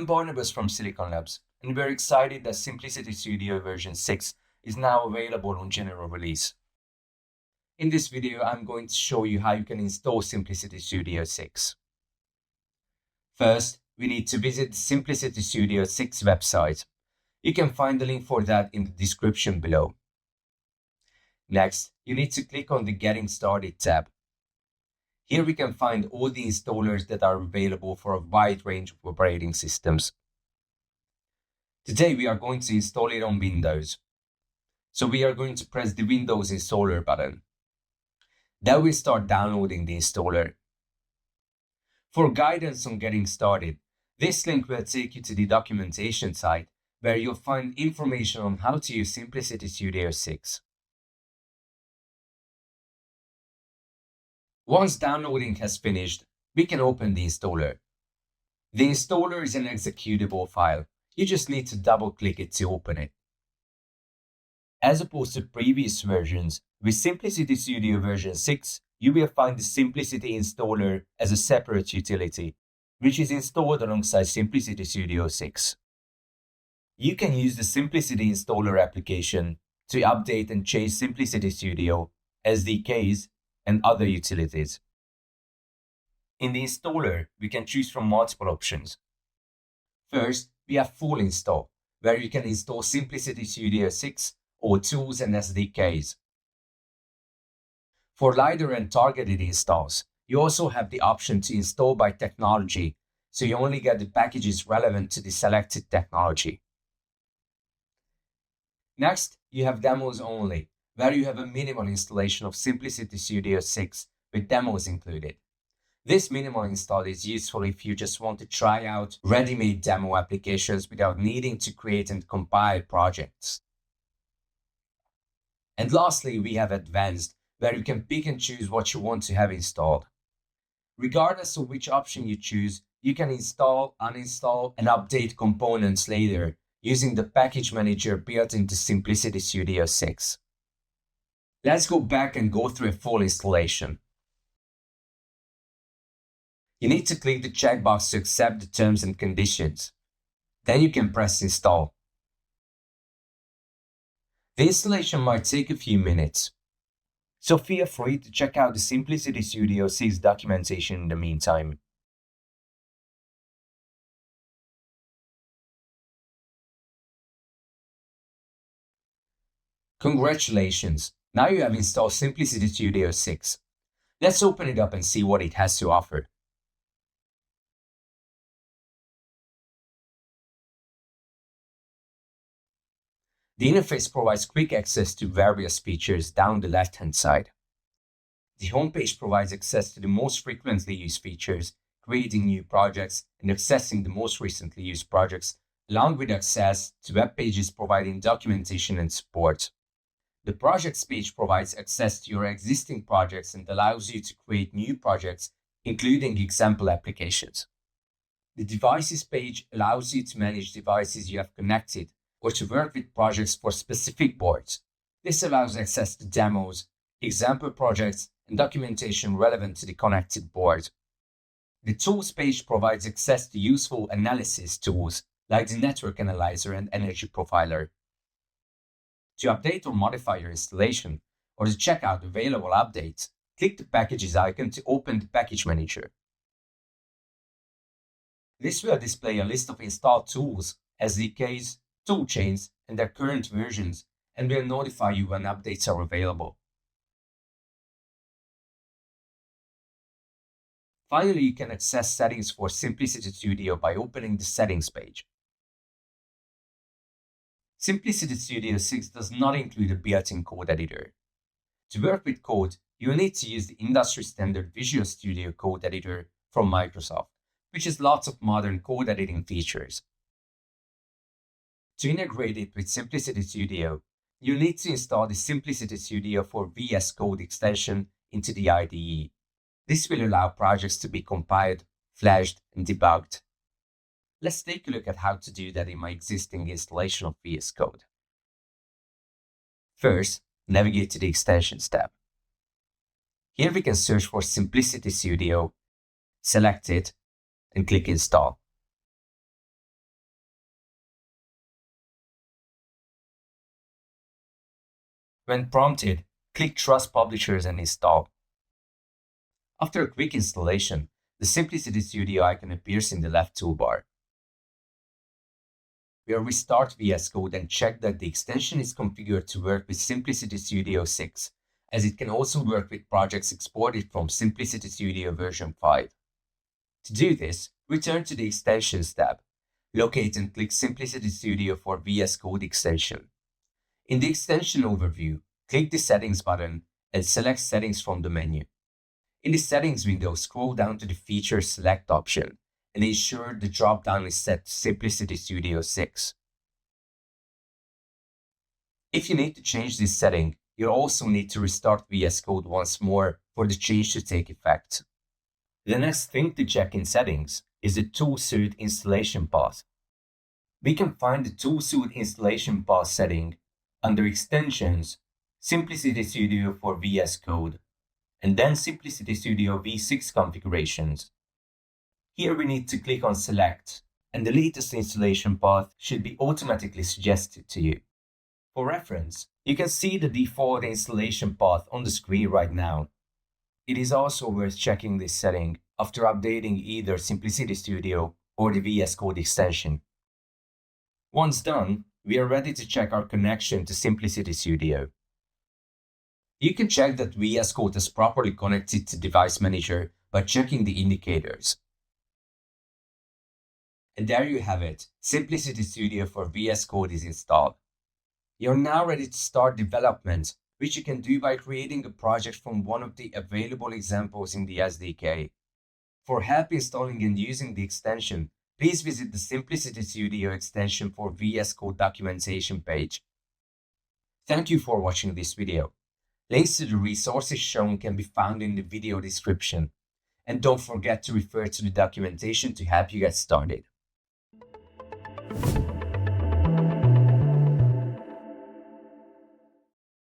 Barnabas from Silicon Labs, and we're excited that Simplicity Studio version 6 is now available on general release. In this video, I'm going to show you how you can install Simplicity Studio 6. First, we need to visit the Simplicity Studio 6 website. You can find the link for that in the description below. Next, you need to click on the Getting Started tab. Here we can find all the installers that are available for a wide range of operating systems. Today we are going to install it on Windows. So we are going to press the Windows installer button. Then we start downloading the installer. For guidance on getting started, this link will take you to the documentation site where you'll find information on how to use Simplicity Studio 6. Once downloading has finished, we can open the installer. The installer is an executable file. You just need to double-click it to open it. As opposed to previous versions, with Simplicity Studio version 6, you will find the Simplicity installer as a separate utility, which is installed alongside Simplicity Studio 6. You can use the Simplicity installer application to update and change Simplicity Studio, SDKs, and other utilities. In the installer, we can choose from multiple options. First, we have full install, where you can install Simplicity Studio 6 or tools and SDKs. For lighter and targeted installs, you also have the option to install by technology, so you only get the packages relevant to the selected technology. Next, you have demos only, where you have a minimal installation of Simplicity Studio 6 with demos included. This minimal install is useful if you just want to try out ready-made demo applications without needing to create and compile projects. And lastly, we have Advanced, where you can pick and choose what you want to have installed. Regardless of which option you choose, you can install, uninstall, and update components later using the package manager built into Simplicity Studio 6. Let's go back and go through a full installation. You need to click the checkbox to accept the terms and conditions. Then you can press Install. The installation might take a few minutes, so feel free to check out the Simplicity Studio 6 documentation in the meantime. Congratulations! Now you have installed Simplicity Studio 6. Let's open it up and see what it has to offer. The interface provides quick access to various features down the left-hand side. The homepage provides access to the most frequently used features, creating new projects, and accessing the most recently used projects, along with access to web pages providing documentation and support. The Projects page provides access to your existing projects and allows you to create new projects, including example applications. The Devices page allows you to manage devices you have connected or to work with projects for specific boards. This allows access to demos, example projects, and documentation relevant to the connected board. The Tools page provides access to useful analysis tools like the Network Analyzer and Energy Profiler. To update or modify your installation, or to check out available updates, click the Packages icon to open the Package Manager. This will display a list of installed tools, SDKs, toolchains, and their current versions, and will notify you when updates are available. Finally, you can access settings for Simplicity Studio by opening the Settings page. Simplicity Studio 6 does not include a built-in code editor. To work with code, you will need to use the industry-standard Visual Studio Code Editor from Microsoft, which has lots of modern code editing features. To integrate it with Simplicity Studio, you need to install the Simplicity Studio for VS Code extension into the IDE. This will allow projects to be compiled, flashed, and debugged. Let's take a look at how to do that in my existing installation of VS Code. First, navigate to the Extensions tab. Here we can search for Simplicity Studio, select it, and click Install. When prompted, click Trust Publishers and install. After a quick installation, the Simplicity Studio icon appears in the left toolbar. We'll restart VS Code and check that the extension is configured to work with Simplicity Studio 6, as it can also work with projects exported from Simplicity Studio version 5. To do this, return to the Extensions tab, locate and click Simplicity Studio for VS Code extension. In the extension overview, click the Settings button and select Settings from the menu. In the Settings window, scroll down to the Features Select option and ensure the drop-down is set to Simplicity Studio 6. If you need to change this setting, you'll also need to restart VS Code once more for the change to take effect. The next thing to check in Settings is the toolsuit installation path. We can find the toolsuit installation path setting under Extensions, Simplicity Studio for VS Code, and then Simplicity Studio V6 configurations. Here we need to click on Select, and the latest installation path should be automatically suggested to you. For reference, you can see the default installation path on the screen right now. It is also worth checking this setting after updating either Simplicity Studio or the VS Code extension. Once done, we are ready to check our connection to Simplicity Studio. You can check that VS Code is properly connected to Device Manager by checking the indicators. And there you have it, Simplicity Studio for VS Code is installed. You're now ready to start development, which you can do by creating a project from one of the available examples in the SDK. For help installing and using the extension, please visit the Simplicity Studio extension for VS Code documentation page. Thank you for watching this video. Links to the resources shown can be found in the video description. And don't forget to refer to the documentation to help you get started.